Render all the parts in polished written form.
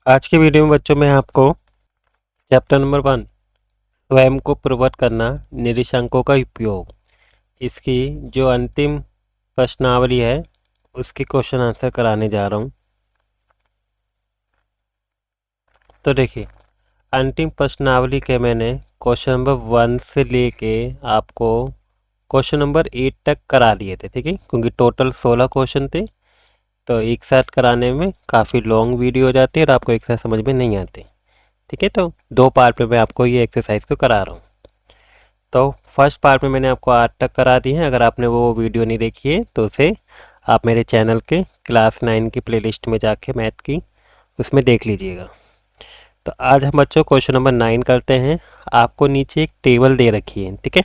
आज के वीडियो में बच्चों मैं आपको चैप्टर नंबर 1 स्वयं को प्रवृत्त करना निर्देशांकों का उपयोग, इसकी जो अंतिम प्रश्नावली है उसकी क्वेश्चन आंसर कराने जा रहा हूँ। तो देखिए, अंतिम प्रश्नावली के मैंने क्वेश्चन नंबर 1 से लेके आपको क्वेश्चन नंबर 8 तक करा दिए थे, ठीक है, क्योंकि टोटल 16 क्वेश्चन थे। तो एक साथ कराने में काफ़ी लॉन्ग वीडियो हो जाती है और आपको एक साथ समझ में नहीं आते, ठीक है। तो 2 पार्ट में मैं आपको ये एक्सरसाइज को करा रहा हूँ। तो फर्स्ट पार्ट में मैंने आपको 8 तक करा दी है। अगर आपने वो वीडियो नहीं देखी है तो उसे आप मेरे चैनल के क्लास 9 की प्लेलिस्ट में जाके मैथ की उसमें देख लीजिएगा। तो आज हम बच्चों क्वेश्चन नंबर 9 करते हैं। आपको नीचे एक टेबल दे रखी है, ठीक है।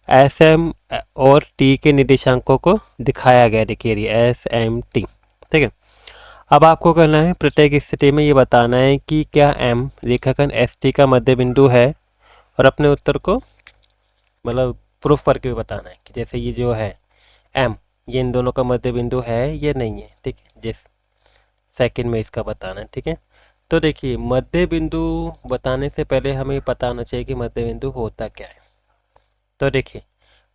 एस एम और टी के निर्देशांकों को दिखाया गया, देखिए एस एम टी, ठीक है। अब आपको करना है प्रत्येक स्थिति में ये बताना है कि क्या एम रेखाखंड एस टी का मध्य बिंदु है, और अपने उत्तर को मतलब प्रूफ करके भी बताना है कि जैसे ये जो है एम, ये इन दोनों का मध्य बिंदु है या नहीं है, ठीक है। जिस सेकंड में इसका बताना है, ठीक है। तो देखिए, मध्य बिंदु बताने से पहले हमें पता होना चाहिए कि मध्य बिंदु होता क्या है। तो देखिए,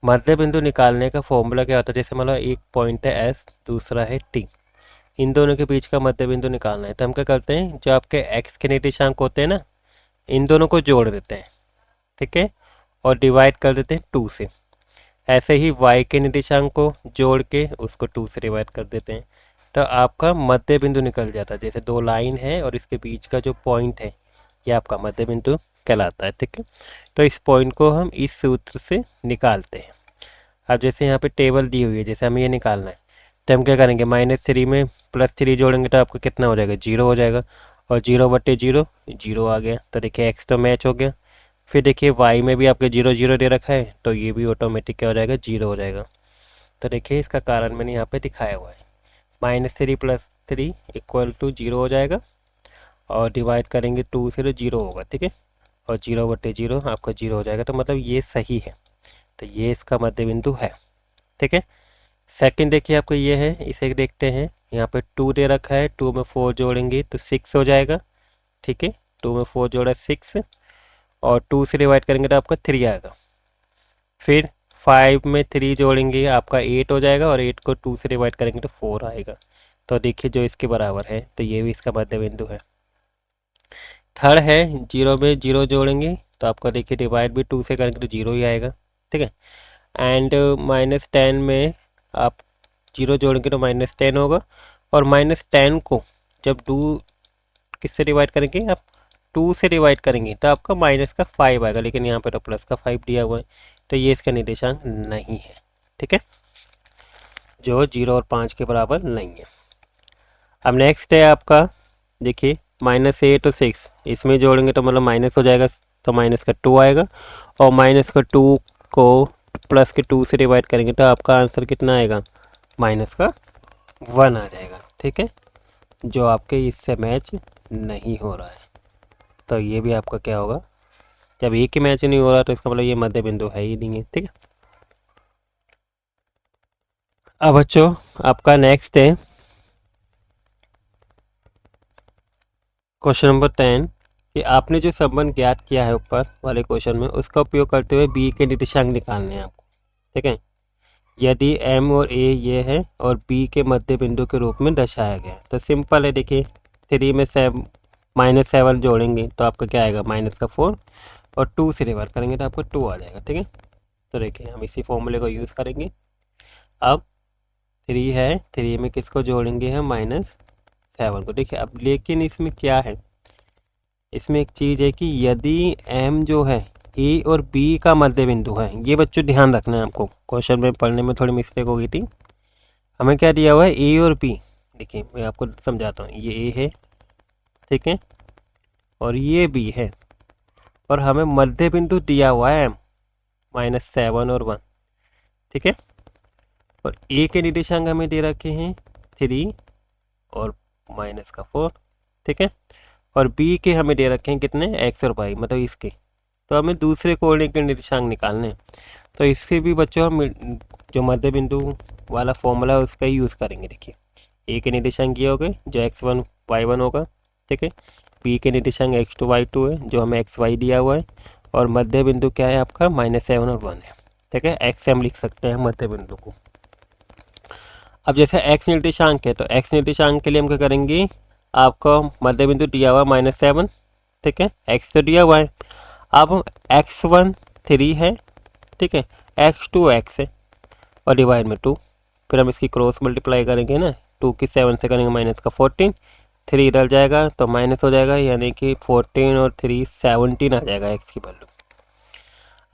मध्य बिंदु निकालने का फॉर्मूला क्या होता है। जैसे मतलब एक पॉइंट है एस, दूसरा है टी, इन दोनों के बीच का मध्य बिंदु निकालना है। तो हम क्या करते हैं, जो आपके एक्स के निर्देशांक होते हैं ना, इन दोनों को जोड़ देते हैं, ठीक है, और डिवाइड कर देते हैं 2 से। ऐसे ही y के निर्देशांक को जोड़ के उसको 2 से डिवाइड कर देते हैं। तो आपका मध्य बिंदु निकल जाता है। जैसे 2 लाइन है और इसके बीच का जो पॉइंट है ये आपका मध्य बिंदु कहलाता है, ठीक है। तो इस पॉइंट को हम इस सूत्र से निकालते हैं। अब जैसे यहाँ पे टेबल दी हुई है, जैसे हमें ये निकालना है, तो हम क्या करेंगे, -3 में +3 जोड़ेंगे तो आपका कितना हो जाएगा, 0 हो जाएगा। और 0/0 0 आ गया। तो देखिए एक्स तो मैच हो गया। फिर देखिए वाई में भी आपके 0 0 दे रखा है, तो ये भी ऑटोमेटिक क्या हो जाएगा, 0 हो जाएगा। तो देखिए इसका कारण मैंने यहाँ पे दिखाया हुआ है, -3 + 3 = 0 हो जाएगा, और डिवाइड करेंगे 2 से तो 0 होगा, ठीक है। और 0/0 आपका 0 हो जाएगा। तो मतलब ये सही है। तो ये इसका मध्य बिंदु है, ठीक है। सेकंड देखिए आपको ये है, इसे देखते हैं। यहाँ पे 2 दे रखा है, 2 में 4 जोड़ेंगे तो 6 हो जाएगा, ठीक है। 2 में 4 जोड़ा 6, और 2 से डिवाइड करेंगे तो आपका 3 आएगा। फिर 5 में 3 जोड़ेंगे आपका 8 हो जाएगा, और 8 को 2 से डिवाइड करेंगे तो 4 आएगा। तो देखिए जो इसके बराबर है, तो ये भी इसका मध्य बिंदु है। थर्ड है, 0 में 0 जोड़ेंगे तो आपका देखिए डिवाइड भी 2 से करेंगे तो 0 ही आएगा, ठीक है। एंड -10 में आप 0 जोड़ेंगे तो -10 होगा, और -10 को जब 2 किससे डिवाइड करेंगे आप, 2 से डिवाइड करेंगे तो आपका -5 आएगा, लेकिन यहाँ पे तो +5 दिया हुआ है। तो ये इसका निर्देशांक नहीं है, ठीक है, जो 0 और 5 के बराबर नहीं है। अब नेक्स्ट है आपका, देखिए -8 और 6 इसमें जोड़ेंगे तो मतलब माइनस हो जाएगा, तो माइनस का 2 आएगा, और माइनस का 2 को प्लस के 2 से डिवाइड करेंगे तो आपका आंसर कितना आएगा, -1 आ जाएगा, ठीक है, जो आपके इससे मैच नहीं हो रहा है। तो ये भी आपका क्या होगा, जब एक ही मैच नहीं हो रहा तो इसका मतलब ये मध्य बिंदु है ही नहीं है, ठीक है। अब बच्चों आपका नेक्स्ट है क्वेश्चन नंबर 10, कि आपने जो संबंध ज्ञात किया है ऊपर वाले क्वेश्चन में, उसका उपयोग करते हुए बी के निर्देशांक निकालने हैं आपको, ठीक है। यदि एम और ए ये है और बी के मध्य बिंदु के रूप में दर्शाया गया है, तो सिंपल है। देखिए 3 में -7 जोड़ेंगे तो आपका क्या आएगा, -4, और 2 से डिवाइड करेंगे तो आपको 2 आ जाएगा, ठीक है। तो देखिए हम इसी फॉर्मूले को यूज़ करेंगे। अब 3 है, 3 में किसको जोड़ेंगे हम, -7 को। देखिए अब लेकिन इसमें क्या है, इसमें एक चीज़ है कि यदि एम जो है ए और बी का मध्य बिंदु है, ये बच्चों ध्यान रखना है आपको, क्वेश्चन में पढ़ने में थोड़ी मिस्टेक हो गई थी। हमें क्या दिया हुआ है, ए और बी। देखिए मैं आपको समझाता हूँ, ये ए है, ठीक है, और ये बी है, और हमें मध्य बिंदु दिया हुआ है एम, -7 और 1, ठीक है। और ए के निर्देशांक हमें दे रखे हैं 3 और -4, ठीक है। और बी के हमें दे रखे हैं कितने, एक्स और वाई, मतलब इसके। तो हमें दूसरे कोऑर्डिनेट के निर्देशांक निकालने हैं। तो इसके भी बच्चों हम जो मध्य बिंदु वाला फॉर्मूला है उसका ही यूज़ करेंगे। देखिए ए के निर्देशांक ये हो गए, जो x1 y1 होगा, ठीक है। बी के निर्देशांक x2 y2 है जो हमें xy दिया हुआ है, और मध्य बिंदु क्या है आपका -7 और 1 है। ठीक है, x हम लिख सकते हैं मध्य बिंदु को। अब जैसे x निर्देशांक है तो x निर्देशांक के लिए हम क्या करेंगे, आपको मध्य बिंदु दिया हुआ -7, ठीक है, x तो दिया हुआ है। अब x1 3 है, ठीक है, x2 x है और डिवाइड में 2, फिर हम इसकी क्रॉस मल्टीप्लाई करेंगे ना, 2 की 7 से करेंगे माइनस का 14, 3 डल जाएगा तो माइनस हो जाएगा, यानी कि 14 और 3 17 आ जाएगा x की वैल्यू।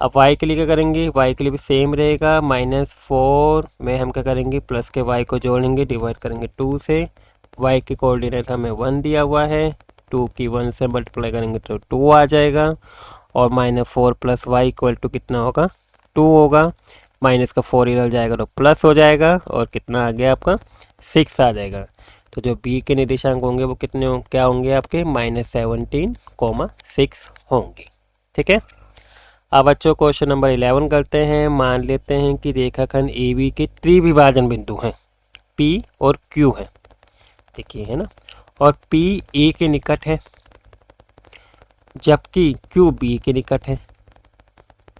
अब y के लिए क्या करेंगे, y के लिए भी सेम रहेगा, -4 में हम क्या करेंगे प्लस के y को जोड़ेंगे, डिवाइड करेंगे 2 से, y की कोऑर्डिनेट हमें 1 दिया हुआ है, 2 की 1 से मल्टीप्लाई करेंगे तो 2 आ जाएगा, और -4 प्लस वाई इक्वल टू कितना होगा 2 होगा, माइनस का 4 इधर जाएगा तो प्लस हो जाएगा, और कितना आ गया आपका 6 आ जाएगा। तो जो b के निर्देशांक होंगे वो कितने क्या होंगे आपके -17,6 होंगे। ठीक है। अब बच्चों क्वेश्चन नंबर 11 करते हैं। मान लेते हैं कि रेखाखंड ए बी के त्रिविभाजन बिंदु हैं P और Q है, देखिए है ना, और P A के निकट है जबकि Q B के निकट है।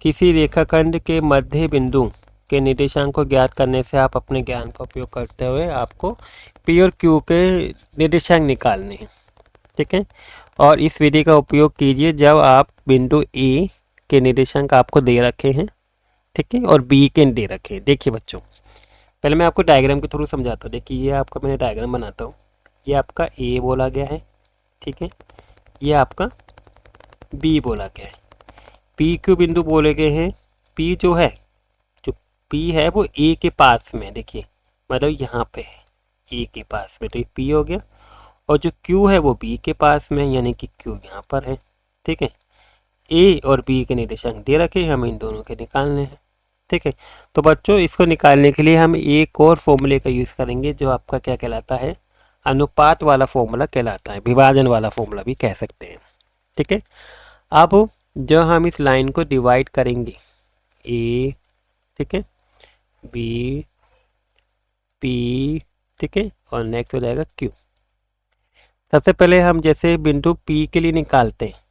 किसी रेखाखंड के मध्य बिंदु के निर्देशांक को ज्ञात करने से आप अपने ज्ञान का उपयोग करते हुए आपको P और Q के निर्देशांक निकालने हैं। ठीक है, और इस विधि का उपयोग कीजिए जब आप बिंदु A के निर्देशांक आपको दे रखे हैं, ठीक है, और B के दे रखे हैं। देखिए बच्चों, पहले मैं आपको डायग्राम के थ्रू समझाता हूँ। देखिए ये आपका मैंने डायग्राम बनाता हूँ, ये आपका A बोला गया है, ठीक है, ये आपका B बोला गया है, P Q बिंदु बोले गए हैं। P जो है, जो P है वो A के पास में, देखिए मतलब यहाँ पे है A के पास में, तो ये P हो गया, और जो Q है वो B के पास में, यानी कि Q यहाँ पर है। ठीक है, A और B के निर्देशांक दे रखे, हमें इन दोनों के निकालने हैं। ठीक है, तो बच्चों इसको निकालने के लिए हम एक और फॉर्मूले का यूज़ करेंगे जो आपका क्या कहलाता है, अनुपात वाला फॉर्मूला कहलाता है, विभाजन वाला फॉर्मूला भी कह सकते हैं। ठीक है, अब जो हम इस लाइन को डिवाइड करेंगे A, ठीक है, B, P, ठीक है, और नेक्स्ट हो जाएगा Q। सबसे पहले हम जैसे बिंदु P के लिए निकालते हैं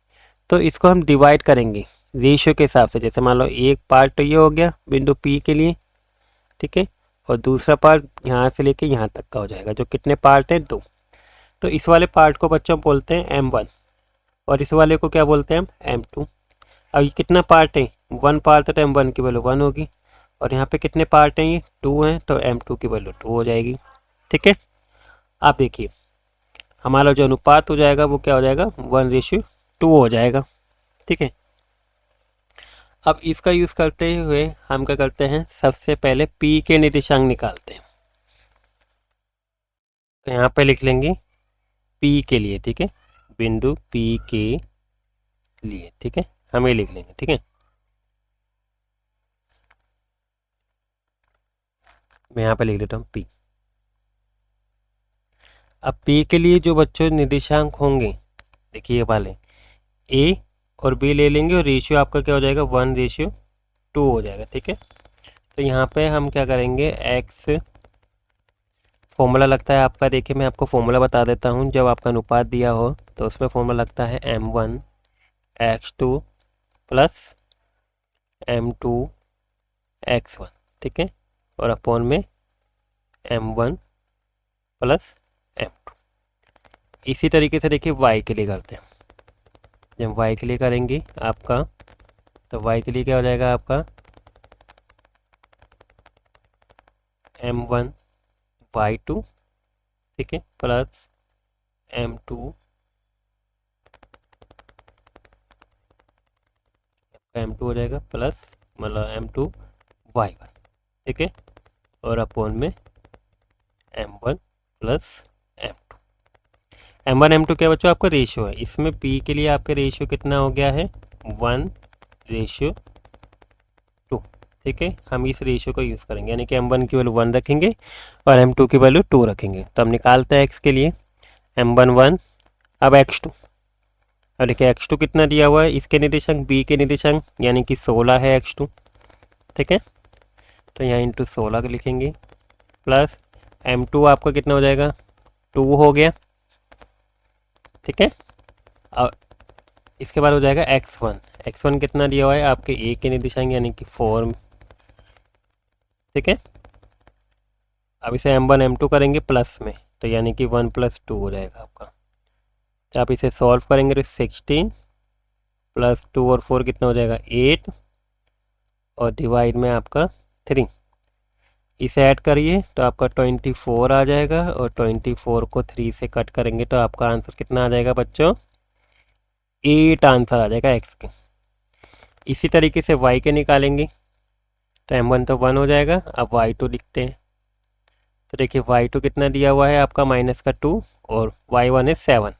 तो इसको हम डिवाइड करेंगे रेशियो के हिसाब से। जैसे मान लो एक पार्ट तो ये हो गया बिंदु P के लिए, ठीक है, और दूसरा पार्ट यहाँ से लेके यहाँ तक का हो जाएगा, जो कितने पार्ट हैं 2। तो इस वाले पार्ट को बच्चों बोलते हैं M1 और इस वाले को क्या बोलते हैं हम M2। अब ये कितना पार्ट है, 1 पार्ट है तो M1 की वैल्यू 1 होगी, और यहाँ पे कितने पार्ट हैं, ये 2 हैं, तो M2 की वैल्यू 2 हो जाएगी। ठीक है, आप देखिए हमारा जो अनुपात हो जाएगा वो क्या हो जाएगा 1:2 हो जाएगा। ठीक है, अब इसका यूज़ करते हुए हम क्या करते हैं, सबसे पहले P के निर्देशांक निकालते हैं। तो यहाँ पे लिख लेंगे P के लिए, ठीक है, बिंदु P के लिए, ठीक है, हम ये लिख लेंगे। ठीक है, मैं यहाँ पे लिख लेता हूँ P। अब P के लिए जो बच्चों निर्देशांक होंगे, देखिए ये वाले A और B ले लेंगे, और रेशियो आपका क्या हो जाएगा 1:2 हो जाएगा। ठीक है, तो यहाँ पे हम क्या करेंगे, x फॉर्मूला लगता है आपका, देखिए मैं आपको फॉर्मूला बता देता हूँ। जब आपका अनुपात दिया हो तो उसमें फॉर्मूला लगता है M1 x2 plus M2 x1, ठीक है, और अपॉन में M1 प्लस M2। इसी तरीके से देखिए y के लिए करते हैं। जब y के लिए करेंगे आपका, तो y के लिए क्या हो जाएगा आपका M1 y2, ठीक है, प्लस M2 M2 हो जाएगा प्लस मतलब M2 y1, ठीक है, और अपॉन में M1 plus M2। M1 M2 क्या बच्चों आपका रेशियो है, इसमें P के लिए आपका रेशियो कितना हो गया है 1:2। ठीक है, हम इस रेशियो को यूज़ करेंगे, यानी कि M1 की वैल्यू 1 रखेंगे और M2 की वैल्यू 2 रखेंगे। तो हम निकालते हैं x के लिए, M1 1, अब x2, अब देखिए x2 कितना दिया हुआ है, इसके निर्देशांक B के निर्देशांक यानी कि 16 है x2। ठीक है, तो यहाँ इंटू 16 लिखेंगे, प्लस M2 आपका कितना हो जाएगा 2 हो गया, ठीक है। अब इसके बाद हो जाएगा x1। x1 कितना दिया हुआ है आपके ए के निर्देशांक यानी कि 4, ठीक है। अब इसे m1 m2 करेंगे प्लस में, तो यानी कि 1 + 2 हो जाएगा आपका। तो आप इसे सॉल्व करेंगे तो 16 + 2 और 4 कितना हो जाएगा 8, और डिवाइड में आपका 3। इसे ऐड करिए तो आपका 24 आ जाएगा, और 24 को 3 से कट करेंगे तो आपका आंसर कितना आ जाएगा बच्चों 8 आंसर आ जाएगा x के। इसी तरीके से y के निकालेंगे तो m1 तो 1 हो जाएगा। अब y2 लिखते हैं, तो देखिए y2 कितना दिया हुआ है आपका -2 और y1 है 7।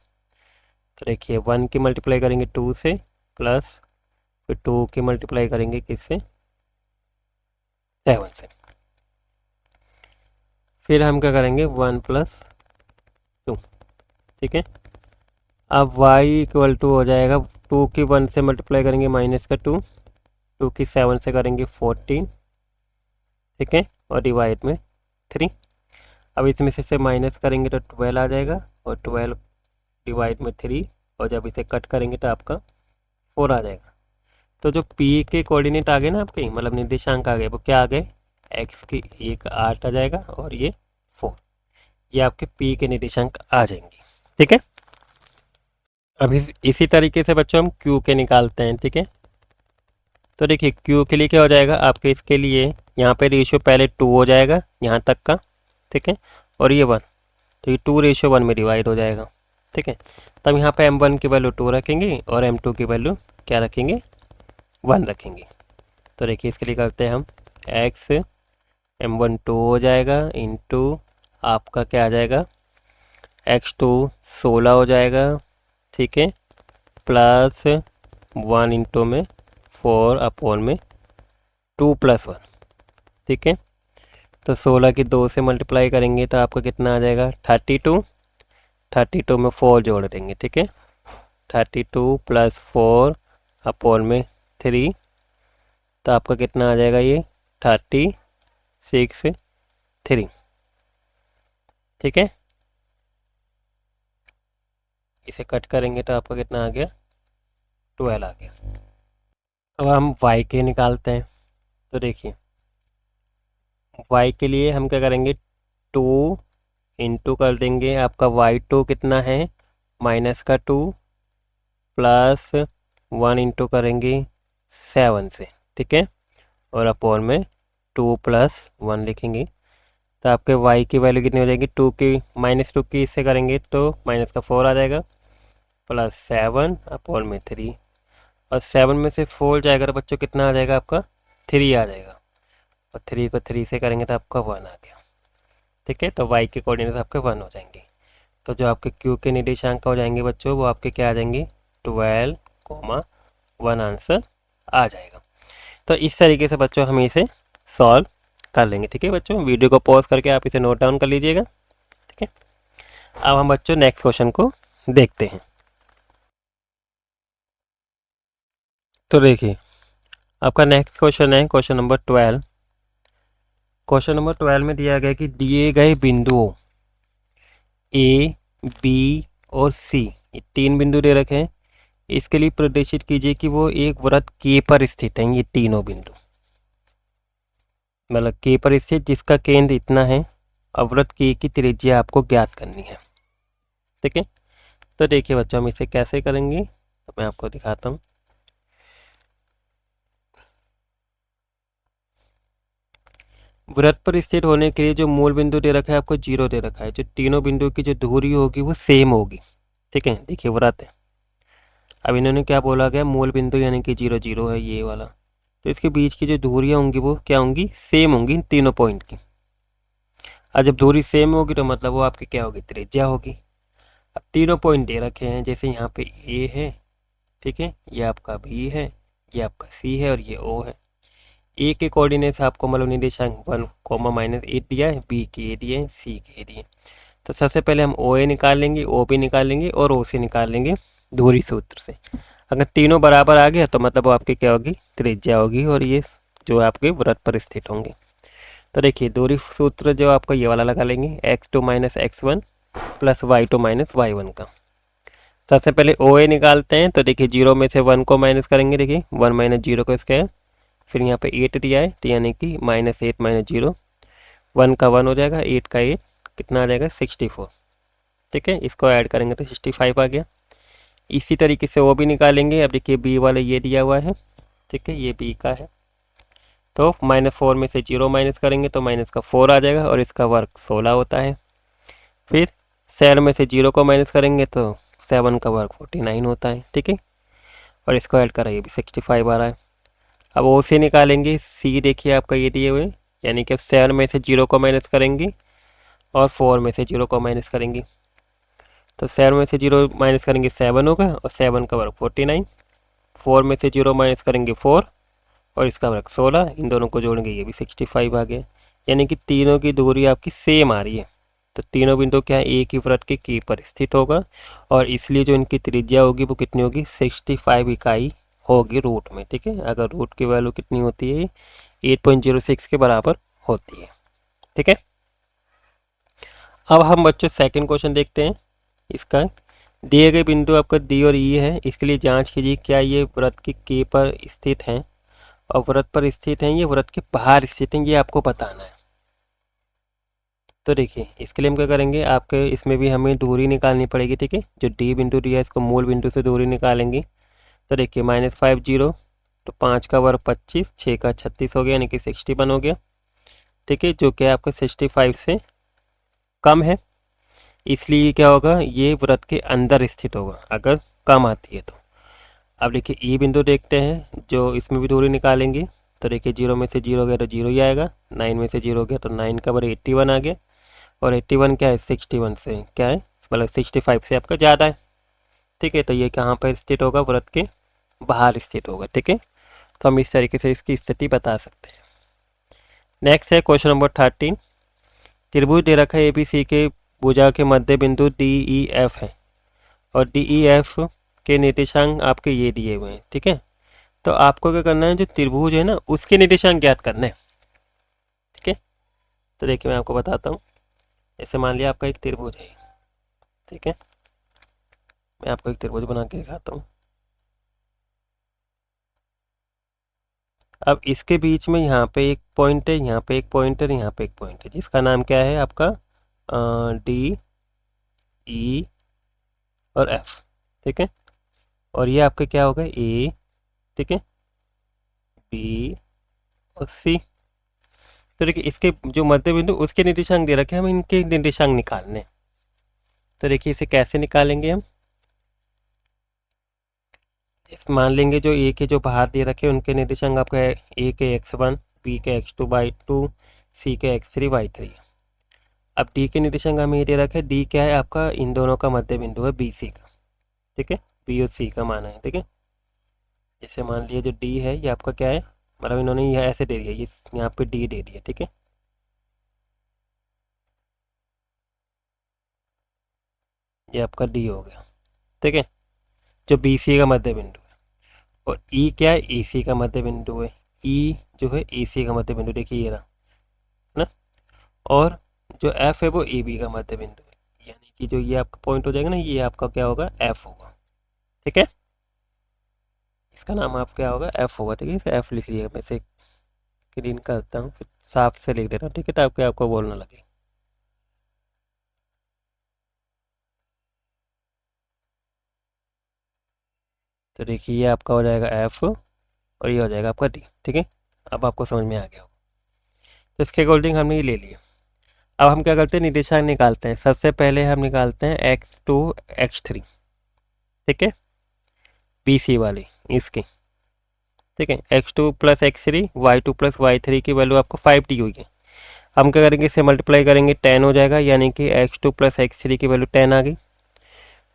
तो देखिए 1 की मल्टीप्लाई करेंगे 2 से, प्लस फिर 2 की मल्टीप्लाई करेंगे किससे 7 से, फिर हम क्या करेंगे 1 + 2, ठीक है। अब y = हो जाएगा 2 की 1 से मल्टीप्लाई करेंगे -2, 2 की 7 से करेंगे 14, ठीक है, और डिवाइड में 3। अब इसमें से माइनस करेंगे तो 12 आ जाएगा, और 12 डिवाइड में 3, और जब इसे कट करेंगे तो आपका 4 आ जाएगा। तो जो p के कोऑर्डिनेट आ गए ना आपके, मतलब निर्देशांक आ गए, वो क्या आ गए x की 1 8 आ जाएगा, और ये 4, ये आपके p के निर्देशांक आ जाएंगे, ठीक है। अब इसी तरीके से बच्चों हम q के निकालते हैं, ठीक है। तो देखिए q के लिए क्या हो जाएगा आपके, इसके लिए यहाँ पे रेशियो पहले 2 हो जाएगा यहाँ तक का, ठीक है, और ये 1, तो ये 2:1 में डिवाइड हो जाएगा, ठीक है। तब यहाँ पे m1 की वैल्यू 2 रखेंगे और m2 की वैल्यू क्या रखेंगे 1 रखेंगे। तो देखिए इसके लिए करते हैं हम x m1 2 हो जाएगा इंटू आपका क्या आ जाएगा x2 16 हो जाएगा, ठीक है, प्लस 1 इंटू में 4 अपॉन में 2 + 1, ठीक है। तो 16 की 2 से मल्टीप्लाई करेंगे तो आपका कितना आ जाएगा 32, 32 में 4 जोड़ देंगे, ठीक है, 32 + 4 अपॉन में 3, तो आपका कितना आ जाएगा ये 36 3, ठीक है। इसे कट करेंगे तो आपका कितना आ गया 12 आ गया। अब हम y के निकालते हैं, तो देखिए y के लिए हम क्या करेंगे 2 इंटू कर देंगे आपका y2 कितना है -2 प्लस 1 इंटू करेंगे 7 से, ठीक है, और अपॉन में 2 + 1 लिखेंगे। तो आपके y की वैल्यू कितनी हो जाएगी 2 की -2 की इससे करेंगे तो -4 आ जाएगा, प्लस 7 अपॉन में 3, और 7 में से 4 जाएगा तो बच्चों कितना आ जाएगा आपका 3 आ जाएगा, और 3 को 3 से करेंगे तो आपका 1 आ गया, ठीक है। तो y के कोऑर्डिनेट आपके 1 हो जाएंगे। तो जो आपके q के निर्देशांक हो जाएंगे बच्चों वो आपके क्या आ जाएंगे 12, 1 आंसर आ जाएगा। तो इस तरीके से बच्चों हम इसे सॉल्व कर लेंगे, ठीक है बच्चों। वीडियो को पॉज करके आप इसे नोट डाउन कर लीजिएगा, ठीक है। अब हम बच्चों नेक्स्ट क्वेश्चन को देखते हैं। तो देखिए आपका नेक्स्ट क्वेश्चन है क्वेश्चन नंबर 12। क्वेश्चन नंबर 12 में दिया गया कि दिए गए बिंदुओं ए, बी और सी, ये 3 बिंदु दे रखे हैं। इसके लिए प्रदर्शित कीजिए कि वो एक वृत्त के पर स्थित हैं, ये तीनों बिंदु, मतलब के पर स्थित जिसका केंद्र इतना है, और वृत्त के की त्रिज्या आपको ज्ञात करनी है, ठीक है। तो देखिए बच्चों हम इसे कैसे करेंगे तो मैं आपको दिखाता हूँ। वृत्त पर स्थित होने के लिए जो मूल बिंदु दे रखा है आपको 0 दे रखा है, जो तीनों बिंदु की जो दूरी होगी वो सेम होगी, ठीक है। देखिए वृत्त है, अब इन्होंने क्या बोला गया मूल बिंदु यानी कि 0 0 है ये वाला, तो इसके बीच की जो दूरियां होंगी वो क्या होंगी सेम होंगी इन तीनों पॉइंट की। और जब दूरी सेम होगी तो मतलब वो आपकी क्या होगी त्रिज्या होगी। अब तीनों पॉइंट दे रखे हैं, जैसे यहाँ पे ए है, ठीक है, ये आपका बी है, ये आपका सी है और ये ओ है। ए के कोऑर्डिनेट्स आपको मतलब निर्देशांक 1, -8 दिया है, बी के ए दिए, सी के ए दिए। तो सबसे पहले हम ओ ए निकाल लेंगे, ओ बी निकाल लेंगे और ओ सी निकाल लेंगे दूरी सूत्र से। अगर तीनों बराबर आ गया तो मतलब वो आपकी क्या होगी त्रिज्या होगी, और ये जो आपके वृत्त पर स्थित होंगे। तो देखिए दूरी सूत्र जो आपको ये वाला लगा लेंगे x2 - x1 + y2 - y1 का। सबसे पहले ओ ए निकालते हैं। तो देखिए 0 में से 1 को माइनस करेंगे, देखिए 1 माइनस 0 का स्क्वायर, फिर यहाँ पे 8 दिया है तो यानी कि -8 माइनस 0, 1 का 1 हो जाएगा, 8 का 8 कितना आ जाएगा 64। ठीक है, इसको ऐड करेंगे तो 65 आ गया। इसी तरीके से वो भी निकालेंगे। अब देखिए बी वाला ये दिया हुआ है, ठीक है, ये बी का है। तो -4 में से 0 माइनस करेंगे तो माइनस का 4 आ जाएगा और इसका वर्ग 16 होता है। फिर 7 में से 0 को माइनस करेंगे तो 7 का वर्ग 49 होता है। ठीक है, और इसको ऐड करा, ये भी 65 आ रहा है। अब ओ से निकालेंगे, सी देखिए आपका ये दिए हुए, यानी कि 7 में से 0 को माइनस करेंगे और 4 में से 0 को माइनस करेंगे। तो 7 में से 0 माइनस करेंगे 7 होगा और 7 का वर्ग 49, 4 में से 0 माइनस करेंगे 4 और इसका वर्ग 16, इन दोनों को जोड़ेंगे ये भी 65 आ गया। यानी कि तीनों की दूरी आपकी सेम आ रही है। तो तीनों बिंदु क्या है, एक ही वृत्त के की पर स्थित होगा और इसलिए जो इनकी त्रिज्या होगी वो कितनी होगी, 65 इकाई होगी रूट में। ठीक है, अगर रूट की वैल्यू कितनी होती है, 8.06 के बराबर होती है। ठीक है, अब हम बच्चों सेकंड क्वेश्चन देखते हैं। इसका दिए गए बिंदु आपका डी और ई है, इसके लिए जांच कीजिए क्या ये वृत्त के के पर स्थित हैं और वृत्त पर स्थित हैं, ये वृत्त के बाहर स्थित हैं, ये आपको बताना है। तो देखिए इसके लिए हम क्या करेंगे, आपके इसमें भी हमें दूरी निकालनी पड़ेगी। ठीक है, जो डी बिंदु दिया है इसको मूल बिंदु से दूरी निकालेंगे। तो देखिए -5 0, तो 5 का वर्ग 25, 6 का 36 हो गया, यानी कि 61 हो गया। ठीक है, जो कि आपका 65 से कम है, इसलिए क्या होगा, ये वृत्त के अंदर स्थित होगा अगर कम आती है तो। अब देखिए ई बिंदु देखते हैं, जो इसमें भी दूरी निकालेंगे। तो देखिए 0 में से 0 गया तो 0 ही आएगा, 9 में से 0 गया तो 9 का बराबर 81 आ गया और 81 क्या है, 61 से क्या है, मतलब 65 से आपका ज़्यादा है। ठीक है, तो ये कहाँ पर स्थित होगा, वृत्त के बाहर स्थित होगा। ठीक है, तो हम इस तरीके से इसकी स्थिति बता सकते हैं। नेक्स्ट है क्वेश्चन नंबर 13। त्रिभुज दे रखा है ABC के भुजा के मध्य बिंदु DEF है और DEF के निर्देशांक आपके ये दिए हुए हैं। ठीक है, तो आपको क्या करना है, जो त्रिभुज है ना उसके निर्देशांक ज्ञात करना है। ठीक है, तो देखिए मैं आपको बताता हूँ। जैसे मान लिया आपका एक त्रिभुज है, ठीक है, मैं आपको एक त्रिभुज बना के दिखाता हूँ। अब इसके बीच में यहाँ पे एक पॉइंट है, यहाँ पे एक पॉइंट है, यहाँ पे एक पॉइंट है, जिसका नाम क्या है आपका D E और F। ठीक है, और ये आपका क्या होगा A, ठीक है, B और C। तो देखिए इसके जो मध्य बिंदु उसके निर्देशांक दे रखे हैं, हम इनके निर्देशांक निकालने हैं। तो देखिए इसे कैसे निकालेंगे हम, इस मान लेंगे जो ए के जो बाहर दे रखे हैं उनके निर्देशांक आपका है ए के x1, बी के x2/2, सी के x3/3। अब डी के निर्देशांक हमें ये दे रखा है, डी क्या है आपका, इन दोनों का मध्य बिंदु है बी सी का। ठीक है, बी और सी का माना है। ठीक है, जैसे मान लिया जो डी है ये आपका क्या है, मतलब इन्होंने यह ऐसे दे दिया, ये यहाँ पे डी दे दिया। ठीक है, ये आपका डी हो गया। ठीक है, जो बी सी का मध्य बिंदु है, और ई क्या है, ए सी का मध्य बिंदु है। ई जो है ए सी का मध्य बिंदु, देखिए ये रहा, है ना, और जो एफ है वो ए बी का मध्य बिंदु है, यानी कि जो ये आपका पॉइंट हो जाएगा ना, ये आपका क्या होगा, एफ होगा। ठीक है, इसका नाम आप क्या होगा, एफ होगा। ठीक है, एफ लिख लिया, मैं से क्लीन करता हूँ, फिर साफ से लिख देता हूँ। ठीक है, ताकि आपको बोलना लगे। तो देखिए ये आपका हो जाएगा एफ और ये हो जाएगा आपका डी। ठीक है, अब आपको समझ में आ गया होगा। तो इसके अकॉर्डिंग हमने ये ले लिया। अब हम क्या करते हैं, निर्देशांक निकालते हैं। सबसे पहले हम निकालते हैं x2 x3। ठीक है, बी सी वाली इसकी। ठीक है, x2 + x3, y2 + y3 की वैल्यू आपको 5 दी हुई है। हम क्या करेंगे, इसे मल्टीप्लाई करेंगे, 10 हो जाएगा, यानी कि x2 + x3 की वैल्यू 10 आ गई।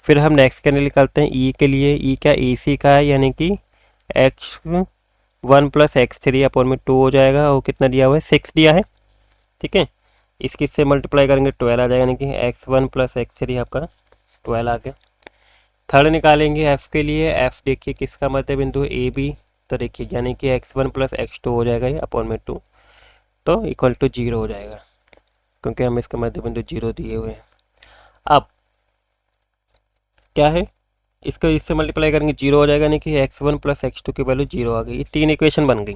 फिर हम नेक्स्ट के लिए निकालते हैं ई के लिए। ई क्या, ए सी का है, यानी कि x1 + x3/2 हो जाएगा, और कितना दिया हुआ है, 6 दिया है। ठीक है, इसकी से मल्टीप्लाई करेंगे 12 आ जाएगा, यानी कि x1 + x3 आपका 12 आ गया। थर्ड निकालेंगे एफ के लिए। एफ देखिए किसका मध्य बिंदु है, ए बी। तो देखिए यानी कि x1 + x2 हो जाएगा, ये /2, तो इक्वल टू 0 हो जाएगा, क्योंकि हम इसका मध्य बिंदु 0 दिए हुए हैं। अब क्या है, इसको इससे मल्टीप्लाई करेंगे 0 हो जाएगा, यानी कि x1 प्लस x2 की वैल्यू 0 आ गई। ये 3 इक्वेशन बन गई।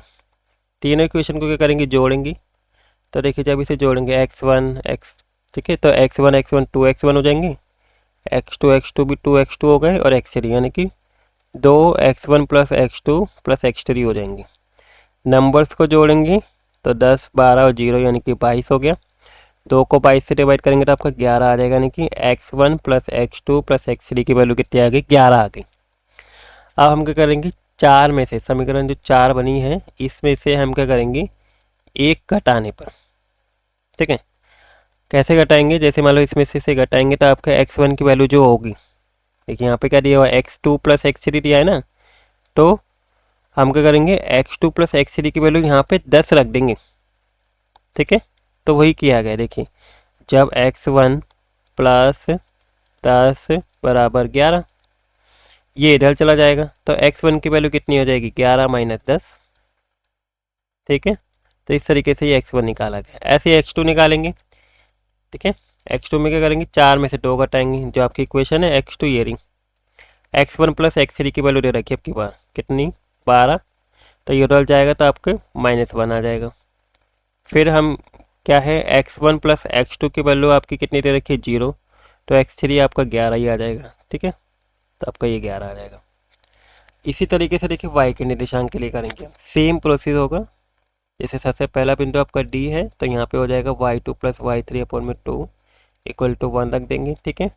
तीनों इक्वेशन को क्या करेंगे, जोड़ेंगे। तो देखिए जब इसे जोड़ेंगे x1 x, ठीक है, तो x1 2x1 हो जाएंगे, x2 भी 2x2 हो गए, और x3 यानी कि 2x1 प्लस x2 हो जाएंगे। नंबर्स को जोड़ेंगे तो 10 12 और 0 यानी कि 22 हो गया। 2 को 22 से डिवाइड करेंगे तो आपका 11 आ जाएगा, यानी कि x1 प्लस x3 की वैल्यू कितनी आ गई, 11 आ गई। अब हम क्या करेंगे, चार में से समीकरण जो चार बनी है इसमें से हम क्या करेंगे, एक घटाने पर, ठीक है। कैसे घटाएंगे, जैसे मान लो इसमें से घटाएंगे तो आपका x1 की वैल्यू जो होगी, देखिए यहाँ पे क्या दिया हुआ है, x2 प्लस x3 दिया है ना, तो हम क्या करेंगे, x2 प्लस x3 की वैल्यू यहाँ पे 10 रख देंगे, ठीक है। तो वही किया गया, देखिए जब x1 प्लस 10 बराबर 11, ये इधर चला जाएगा तो x1 की वैल्यू कितनी हो जाएगी, 11 माइनस 10, ठीक है। तो इस तरीके से ये x1 निकाला गया। ऐसे x2 निकालेंगे, ठीक है। x2 में क्या करेंगे, चार में से 2 घटाएंगे, जो आपकी इक्वेशन है x2 ये रही। x1 प्लस x3 की वैल्यू दे रखी है आपकी बार कितनी, 12, तो ये उधर जाएगा तो आपके -1 आ जाएगा। फिर हम क्या है, x1 प्लस x2 की वैल्यू आपकी कितनी दे रखी है, 0, तो x3 आपका 11 ही आ जाएगा, ठीक है। तो आपका ये 11 आ जाएगा। इसी तरीके से देखिए y के निर्देशांक के लिए करेंगे, सेम प्रोसेस होगा। जैसे सबसे पहला बिंदु आपका d है, तो यहाँ पे हो जाएगा y2 प्लस y3 अपॉन में 2 इक्वल टू 1 रख देंगे, ठीक है।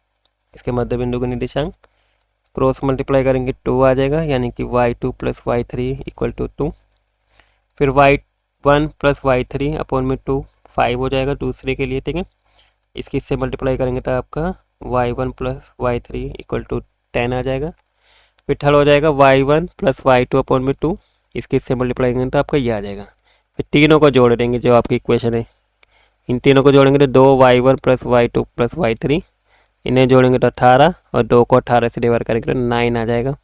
इसके मध्य बिंदु का निर्देशांक क्रॉस मल्टीप्लाई करेंगे 2 आ जाएगा, यानी कि y2 plus y3 equal to 2। फिर y1 प्लस y3 अपॉन में 2 5 हो जाएगा दूसरे के लिए, ठीक है। इसकी इससे मल्टीप्लाई करेंगे तो आपका y1 plus y3 equal to 10 आ जाएगा। फिर थर्ड हो जाएगा y1 प्लस y2 अपॉन में 2, इसकी इससे मल्टीप्लाई करेंगे तो आपका ये आ जाएगा। फिर तीनों को जोड़ देंगे, जो आपकी इक्वेशन है इन तीनों को जोड़ेंगे तो 2y1 plus y2 plus y3, इन्हें जोड़ेंगे तो 18, और 2 को 18 से डिवाइड करेंगे तो 9 आ जाएगा,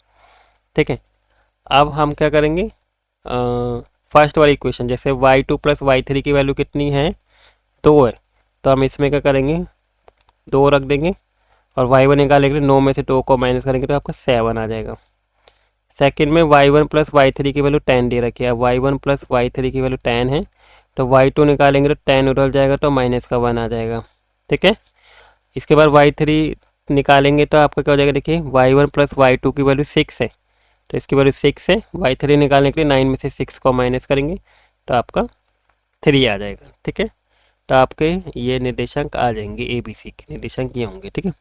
ठीक है। अब हम क्या करेंगे, फर्स्ट वाली इक्वेशन जैसे y2 प्लस y3 की वैल्यू कितनी है, 2 है, तो हम इसमें क्या करेंगे, 2 रख देंगे, और y1 निकालेंगे 9 में से 2 को माइनस करेंगे तो आपका 7 आ जाएगा। सेकंड में y1 प्लस y3 की वैल्यू 10 दे रखी है, y1 प्लस y3 की वैल्यू 10 है, तो y2 निकालेंगे तो 10 उधर जाएगा तो -1 आ जाएगा, ठीक है। इसके बाद y3 निकालेंगे तो आपका क्या हो जाएगा, देखिए y1 प्लस y2 की वैल्यू 6 है, तो इसकी वैल्यू 6 है। y3 निकालने के लिए 9 में से 6 को माइनस करेंगे तो आपका 3 आ जाएगा, ठीक है। तो आपके ये निर्देशांक आ जाएंगे, ABC के निर्देशांक ये होंगे, ठीक है।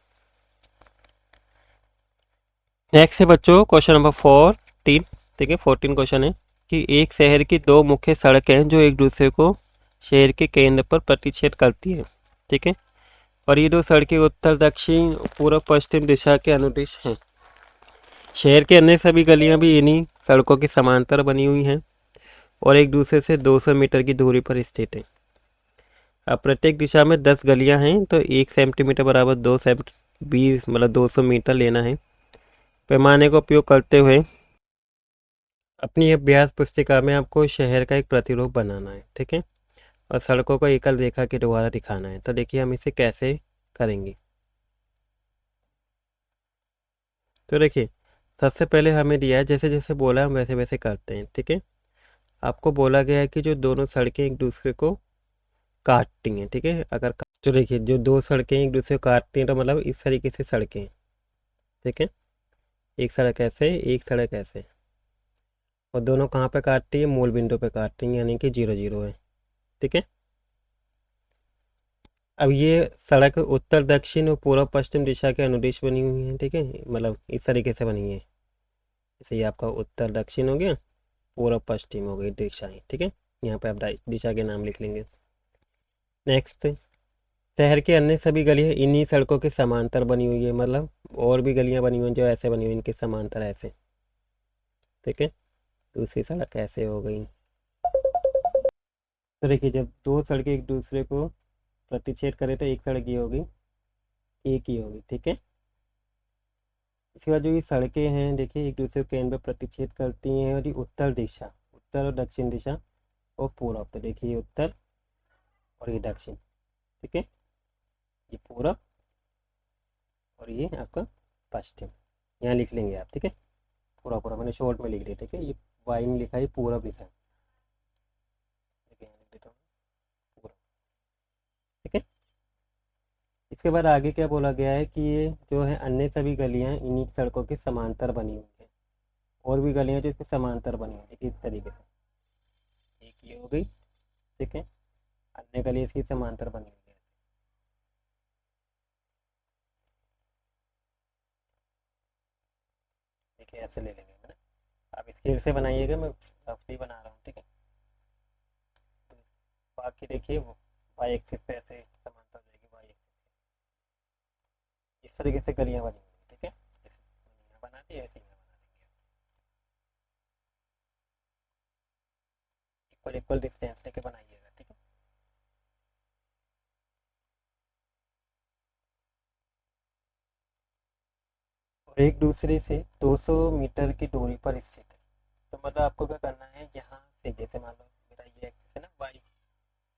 नेक्स्ट है बच्चों क्वेश्चन नंबर 14, ठीक है। 14 क्वेश्चन है कि एक शहर की दो मुख्य सड़कें हैं जो एक दूसरे को शहर के केंद्र पर प्रतिच्छेद करती है, ठीक है। और ये दो सड़कें उत्तर दक्षिण पूर्व पश्चिम दिशा के अनुदिश हैं। शहर के अन्य सभी गलियां भी इन्हीं सड़कों की समांतर बनी हुई हैं और एक दूसरे से 200 मीटर की दूरी पर स्थित हैं। अब प्रत्येक दिशा में 10 गलियां हैं, तो 1 सेंटीमीटर बराबर 2 सेंट 20 मतलब 200 मीटर लेना है। पैमाने का उपयोग करते हुए अपनी अभ्यास पुस्तिका में आपको शहर का एक प्रतिरूप बनाना है, ठीक है, और सड़कों को एकल रेखा के द्वारा दिखाना है। तो देखिए हम इसे कैसे करेंगे। तो देखिए सबसे पहले हमें दिया है, जैसे जैसे बोला हम वैसे वैसे करते हैं, ठीक है। आपको बोला गया है कि जो दोनों सड़कें एक दूसरे को काटती हैं, ठीक है। अगर तो देखिए जो दो सड़कें एक दूसरे को काटती हैं तो मतलब इस तरीके से सड़कें हैं, ठीक है। एक सड़क ऐसे, एक सड़क ऐसे, और दोनों कहाँ पे काटती है, मूल बिंदु पे काटती हैं, यानी कि 0 0 है, ठीक है। अब ये सड़क उत्तर दक्षिण और पूर्व पश्चिम दिशा के अनुदिश बनी हुई है, ठीक है, मतलब इस तरीके से बनी है। जैसे ये आपका उत्तर दक्षिण हो गया, पूर्व पश्चिम हो गई दिशाएं, ठीक है। यहाँ पे आप दिशा के नाम लिख लेंगे। नेक्स्ट, शहर के अन्य सभी गलियाँ इन्हीं सड़कों के समांतर बनी हुई है, मतलब और भी गलियाँ बनी हुई हैं जो ऐसे बनी हुई, इनके समांतर ऐसे, ठीक है। दूसरी सड़क ऐसे हो गई। तो देखिए जब दो सड़कें एक दूसरे को प्रतिच्छेद करें तो एक सड़क ये होगी, एक ही होगी, ठीक है। इसके बाद जो ये सड़कें हैं देखिए एक दूसरे के केंद्र पर प्रतिच्छेद करती हैं, और ये उत्तर दिशा, उत्तर और दक्षिण दिशा और पूरब, तो देखिए ये उत्तर और ये दक्षिण, ठीक है, ये पूरब और ये आपका पश्चिम, यहाँ लिख लेंगे आप, ठीक है। पूरा पूरा मैंने शॉर्ट में लिख दिया, ठीक है। ये वाइन लिखा है, पूरा लिखा है, ठीक है, यहाँ लिख देता हूँ पूरा, ठीक है। इसके बाद आगे क्या बोला गया है कि ये जो है अन्य सभी गलियाँ इन्हीं सड़कों के समांतर बनी हुई हैं। और भी गलियाँ जो इसके समांतर बनी हुई है इस तरीके से, एक ये हो गई, ठीक है। अन्य गली इसकी समांतर बनी हुई है, ठीक है, ऐसे ले लेंगे मैंने। आप इसके फिर से बनाइएगा, मैं रफली बना रहा हूँ, ठीक है। तो बाकी देखिए वो वाई एक्सिस पे ऐसे समांतर हो जाएगी, वाई एक्सिस इस तरीके से गलियाँ बनी हुई हैं, ठीक है। जैसे मैंने यहाँ बना दी ऐसे यहाँ बना देंगे, इक्वल इक्वल डिस्टेंस लेके बनाइएगा, ठीक है। और एक दूसरे से 200 मीटर की दूरी पर स्थित है। तो मतलब आपको क्या करना है, यहाँ से जैसे मान लो मेरा ये एक्सिस है ना वाई,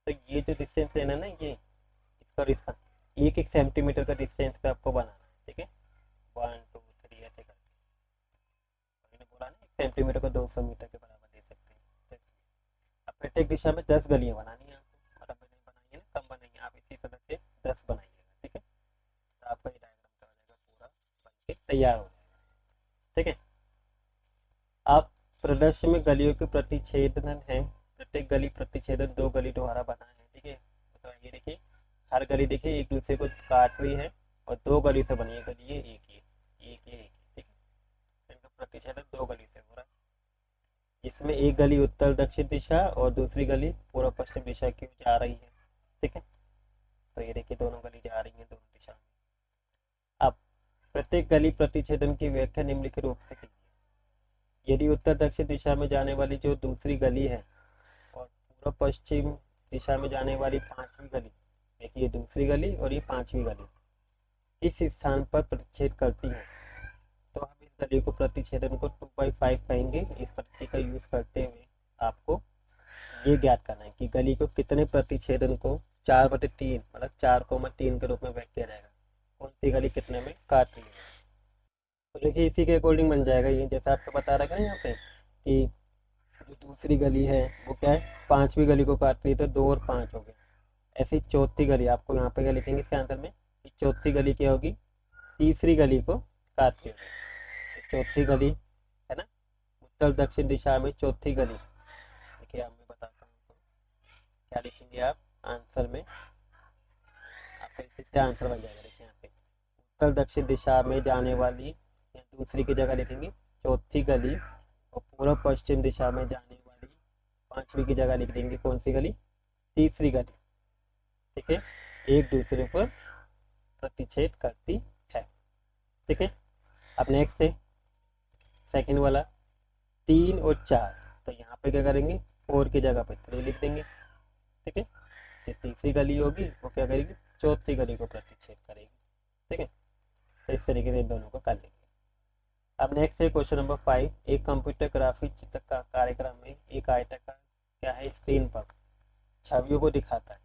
तो ये जो डिस्टेंस लेना है ना, ये इसका और इसका एक एक सेंटीमीटर का डिस्टेंस पे आपको बनाना है, ठीक है। 1 2 3 ऐसे करके मैंने बोला ना, 1 सेंटीमीटर को 200 मीटर के बराबर ले सकते हैं। तो अब प्रत्येक दिशा में 10 गलियाँ बनानी है आपको, मतलब मैंने बनाई है ना, कम बनाई है, आप इसी तरह से 10 बनाइएगा, ठीक है। तो आपका ये डायग्राम क्या हो जाएगा, पूरा बन के तैयार हो जाएगा, ठीक है। आप प्रदर्शन में गलियों के प्रतिच्छेदन है, प्रत्येक गली प्रतिच्छेदन 2 गली द्वारा बना है, ठीक है। तो ये देखिए हर गली देखिए एक दूसरे को काट रही है, और 2 गली से बनी है गली, ये एक ये एक ये एक, ठीक है। इनका प्रतिच्छेदन 2 गली से हो रहा है, जिसमें एक गली उत्तर दक्षिण दिशा और दूसरी गली पूर्व पश्चिम दिशा की जा रही है, ठीक है। तो ये देखिए दोनों गली जा रही हैं दोनों दिशा में। अब प्रत्येक गली प्रतिच्छेदन की व्याख्या निम्नलिखित रूप से कीजिए। यदि उत्तर दक्षिण दिशा में जाने वाली जो दूसरी गली है और पूर्व पश्चिम दिशा में जाने वाली पांचवी गली, देखिए दूसरी गली और ये पांचवी गली इस स्थान पर प्रतिच्छेद करती है, तो हम इस गली को प्रतिच्छेदन को 2/5 कहेंगे। इस पद्धति का यूज करते हुए आपको ये ज्ञात करना है कि गली को कितने प्रतिच्छेदन को 4/3 मतलब 4,3 के रूप में व्यक्त किया जाएगा, कौन सी गली कितने में काट रही है। तो देखिए इसी के अकॉर्डिंग बन जाएगा ये, जैसा आपको बता रखा है ना यहाँ पे कि जो दूसरी गली है वो क्या है, पांचवी गली को काट रही है, तो 2 और 5 हो गए। ऐसी चौथी गली आपको यहाँ पे क्या लिखेंगे इसके आंसर में कि चौथी गली क्या होगी, तीसरी गली को काटती होगी। तो चौथी गली है ना, उत्तर दक्षिण दिशा में चौथी गली, देखिए अब मैं बताता हूँ आपको क्या लिखेंगे आप आंसर में, आपका इसी से आंसर बन जाएगा। देखिए यहाँ पे उत्तर दक्षिण दिशा में जाने वाली, या दूसरी की जगह लिखेंगे चौथी गली, और पूर्व पश्चिम दिशा में जाने वाली पांचवी की जगह लिख देंगे कौन सी गली, तीसरी गली, ठीक है। एक दूसरे पर प्रतिच्छेद करती है, ठीक है। अब नेक्स्ट है सेकंड वाला, 3 और 4, तो यहाँ पे क्या करेंगे 4 की जगह पे 3 लिख देंगे, ठीक है। जो तीसरी गली होगी वो क्या करेगी, चौथी गली को प्रतिच्छेद करेगी, ठीक है। तो इस तरीके से इन दोनों को कर लेंगे। अब नेक्स्ट है क्वेश्चन नंबर 5। एक कंप्यूटर ग्राफिक चित्र का कार्यक्रम में एक आयताकार क्या है स्क्रीन पर छवियों को दिखाता है,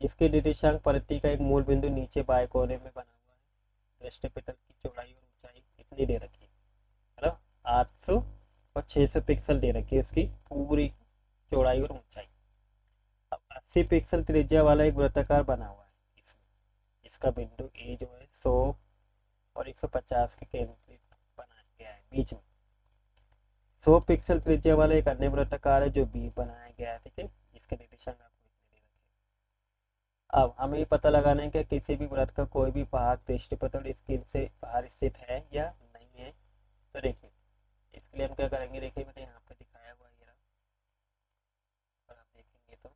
जिसके निर्देशांक पद्धति का एक मूल बिंदु नीचे बाएं कोने में बना हुआ है। दृष्टिपटल की चौड़ाई और ऊंचाई कितनी दे रखी है, मतलब 800 और 600 पिक्सल दे रखी है उसकी पूरी चौड़ाई और ऊंचाई। अब 80 पिक्सल त्रिज्या वाला एक वृत्ताकार बना हुआ है इसमें, इसका बिंदु ए जो है 100 और 150 के केंद्रित बनाया गया है बीच में। 100 पिक्सल त्रिज्या वाला एक अन्य वृत्ताकार है जो बी बनाया गया है, ठीक है। इसके निर्देशांक आपको इतने दे रखे हैं। अब हमें ये पता लगाना है कि किसी भी वृत्त का कोई भी भाग दृष्टिपटल स्क्रीन से बाहर स्थित है या नहीं है। तो देखिए इसके लिए हम क्या करेंगे, देखिए मैंने यहाँ पे दिखाया हुआ है ये रहा, अगर आप देखेंगे तो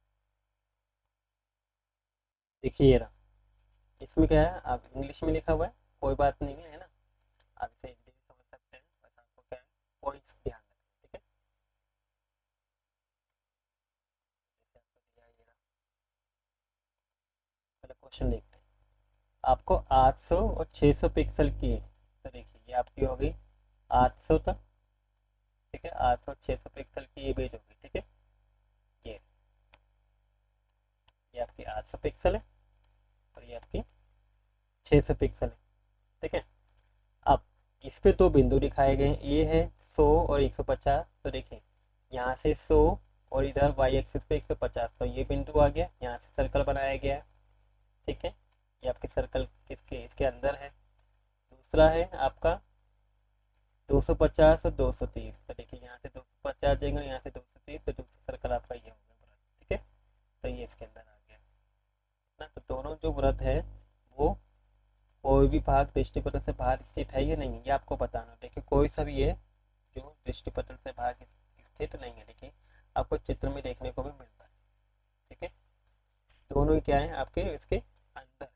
देखिए ये रहा, इसमें क्या है, आप इंग्लिश में लिखा हुआ है, कोई बात नहीं है ना, आप इसे हिंदी में समझ सकते हैं, बस आपको क्या है पॉइंट्स ध्यान रखना, ठीक है। जैसे आपको दिया है ये रहा, पहले क्वेश्चन देखते हैं। आपको 800 और 600 पिक्सल की है, तो देखिए ये आपकी हो गई 800 तक, ठीक है। 800 और 600 पिक्सल की इमेज होगी, ठीक है। ये ये आपकी 800 पिक्सल है और ये आपकी 600 पिक्सल है, ठीक है। अब इस पे दो बिंदु दिखाए गए हैं, ए है 100 और 150। तो देखिए यहाँ से 100 और इधर वाई एक्सिस पे 150, तो ये बिंदु आ गया, यहाँ से सर्कल बनाया गया है। ठीक है, ये आपके सर्कल किसके इसके अंदर है। दूसरा है आपका 250 और 230। तो देखिए यहाँ से 250 जाएंगे और यहाँ से 230, तो दूसरा सर्कल आपका ये होगा वृत्त। ठीक है, तो ये इसके अंदर आ गया ना। तो दोनों जो वृत्त है वो कोई भी भाग दृष्टिपटल से बाहर स्थित है या नहीं है, ये आपको बताना। देखिए कोई सा भी है जो दृष्टिपटल से बाहर स्थित नहीं है, देखिए आपको चित्र में देखने को भी मिलता है। ठीक है, दोनों ही क्या है आपके इसके अंदर है।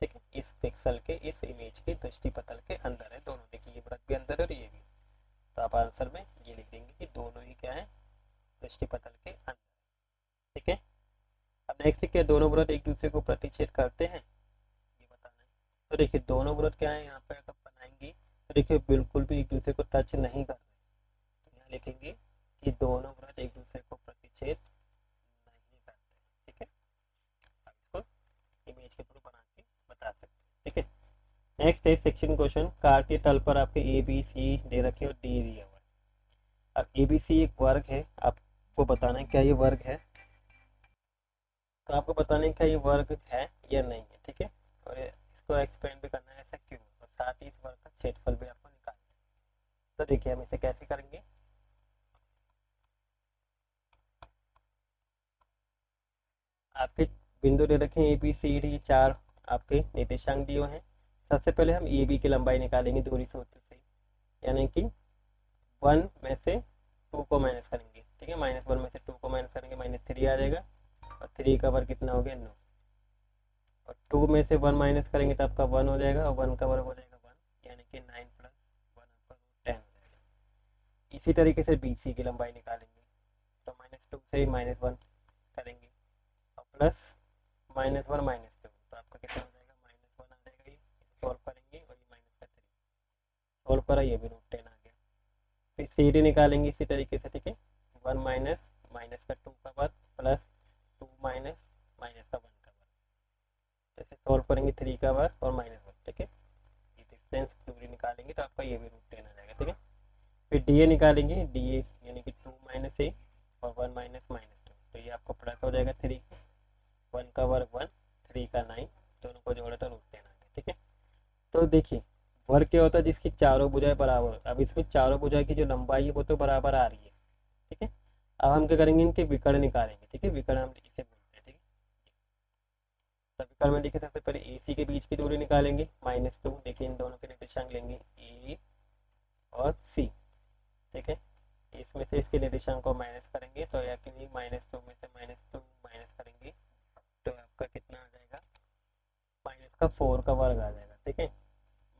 ठीक है, इस पिक्सल के इस इमेज के दृष्टिपटल के अंदर है दोनों। देखिए ये वृत्त भी अंदर है और ये भी, तो आप आंसर में ये लिख देंगे कि दोनों ही क्या है दृष्टिपटल के अंदर। ठीक है, अब नेक्स्ट क्या, दोनों वृत्त एक दूसरे को प्रतिच्छेद करते हैं, ये बताना है। तो देखिए दोनों वृत्त क्या है यहाँ पे अगर बनाएंगे तो देखिए बिल्कुल भी एक दूसरे को टच नहीं कर रहे, तो यहाँ लिखेंगे कि दोनों वृत्त एक दूसरे को प्रतिच्छेद नहीं करते। ठीक है, आप इसको इमेज के थ्रू बना के बता सकते हैं। ठीक है, नेक्स्ट है सेक्शन क्वेश्चन। कार के तल पर आपके ए बी सी दे रखे और डी दिया हुआ है। अब ए बी सी एक वर्ग है, आपको बताना है क्या ये वर्ग है। तो आपको बताना है क्या ये वर्ग है या नहीं है। ठीक है, और इसको एक्सप्लेन भी करना है ऐसा क्यों, और साथ ही इस वर्ग का क्षेत्रफल भी आपको निकालना है। तो देखिए हम इसे कैसे करेंगे। आपके बिंदु दे रखे हैं ए बी सी डी, चार आपके निर्देशांक दिए हुए हैं। सबसे पहले हम ए बी की लंबाई निकालेंगे दूरी सूत्र से, यानी कि 1 में से 2 को माइनस करेंगे। ठीक है, -1 में से 2 को माइनस करेंगे, -3 आ जाएगा, और 3 का वर्ग कितना हो गया 9, और 2 में से 1 माइनस करेंगे तो आपका 1 हो जाएगा, और 1 का वर्ग हो जाएगा 1, यानी कि 9 + 1 आपका 10 हो जाएगा। इसी तरीके से बी सी की लंबाई निकालेंगे, तो -2 से -1 करेंगे और प्लस -1 -2, तो आपका कितना हो जाएगा -1 आ जाएगा। ये सॉल्व करेंगे और ये -3 सॉल्व करा, ये भी √10 आ गया। फिर सी डी निकालेंगे इसी तरीके से। ठीक है, 1 माइनस माइनस का 2 का वर्ग प्लस 2 माइनस माइनस का 1 का वर्ग, जैसे सॉल्व करेंगे 3 का वर्ग और -1। ठीक है, ये डिस्टेंस दूरी निकालेंगे तो आपका ये भी √10 आ जाएगा। ठीक है, फिर डी ए निकालेंगे, डी ए यानी कि 2 - a और 1 माइनस -2, तो ये आपको प्लस हो जाएगा 3 का 1 का वर्ग 1, 3 का 9, दोनों को जोड़ा तो √10 आ गया। ठीक है, तो देखिए वर्ग क्या होता है जिसकी चारों भुजाएं बराबर होती है। अब इसमें चारों भुजाएं की जो लंबाई है वो तो बराबर आ रही है। ठीक है, अब हम क्या करेंगे, इनके विकर्ण निकालेंगे। ठीक है, विकर्ण हम इसे बोलते हैं। ठीक है, तो विकर्ण में देखिए सबसे पहले ए सी के बीच की दूरी निकालेंगे -2। देखिए इन दोनों के निर्देशांक लेंगे ए और सी। ठीक है, इसमें से इसके निर्देशांक को माइनस करेंगे, तो यानी -2 में से -2 माइनस करेंगे तो आपका कितना आ जाएगा, -4 का वर्ग आ जाएगा। ठीक है,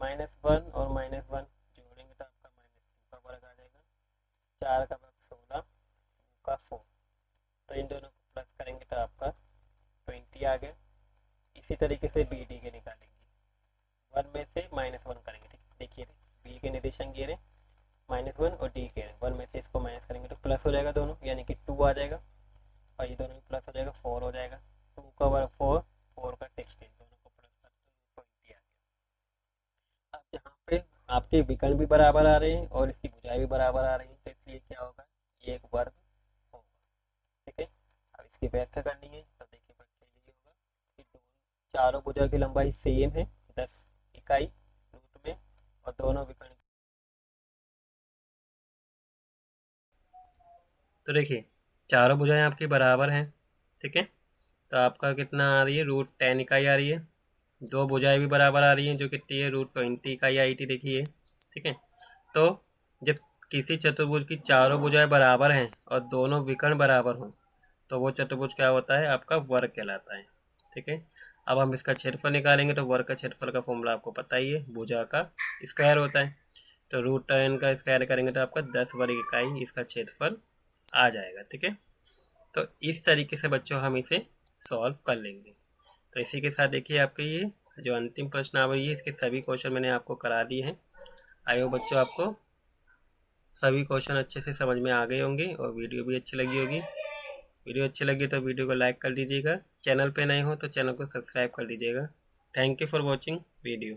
-1 और -1 जोड़ेंगे तो आपका -2 का वर्ग आ जाएगा, 4 का वर्ग 16, 2 का 4, तो इन दोनों को प्लस करेंगे तो आपका 20 आ गया। इसी तरीके से बी डी के निकालेंगे, 1 में से -1 करेंगे। ठीक, देखिए बी के निर्देशांक ये रहे -1 और डी के 1 में से इसको माइनस करेंगे तो प्लस हो जाएगा दोनों, यानी कि 2 आ जाएगा, और ये दोनों प्लस हो जाएगा 4 हो जाएगा, 2 का वर्ग 4, 4 का 16, दोनों को प्लस कर तो 20 आ गया। अब यहाँ पे आपके विकर्ण भी बराबर आ रहे हैं और इसकी भुजाएं भी बराबर आ रही हैं, तो इसलिए क्या होगा, ये एक वर्ग होगा। ठीक है, अब इसकी व्याख्या करनी है, तो देखिए व्याख्या ये होगा कि चारों भुजा की लंबाई सेम है 10 इकाई रूट में, और दोनों विकर्ण। तो देखिए चारों भुजाएं आपकी बराबर हैं। ठीक है, तो आपका कितना आ रही है, √10 इकाई आ रही है। दो भुजाएं भी बराबर आ रही हैं, जो कितनी है, √20 इकाई आई थी। देखिए ठीक है, तो जब किसी चतुर्भुज की चारों भुजाएं बराबर हैं और दोनों विकर्ण बराबर हों तो वो चतुर्भुज क्या होता है, आपका वर्ग कहलाता है। ठीक है, अब हम इसका क्षेत्रफल निकालेंगे, तो वर्ग का क्षेत्रफल का फॉर्मूला आपको पता ही है, भुजा का स्क्वायर होता है। तो √10 का स्क्वायर करेंगे तो आपका 10 वर्ग इकाई इसका क्षेत्रफल आ जाएगा। ठीक है, तो इस तरीके से बच्चों हम इसे सॉल्व कर लेंगे। तो इसी के साथ देखिए आपके ये जो अंतिम प्रश्नावली है इसके सभी क्वेश्चन मैंने आपको करा दिए हैं। आई होप बच्चों आपको सभी क्वेश्चन अच्छे से समझ में आ गए होंगे और वीडियो भी अच्छी लगी होगी। वीडियो अच्छी लगी तो वीडियो को लाइक कर दीजिएगा, चैनल पे नए हो तो चैनल को सब्सक्राइब कर दीजिएगा। Thank you for watching video.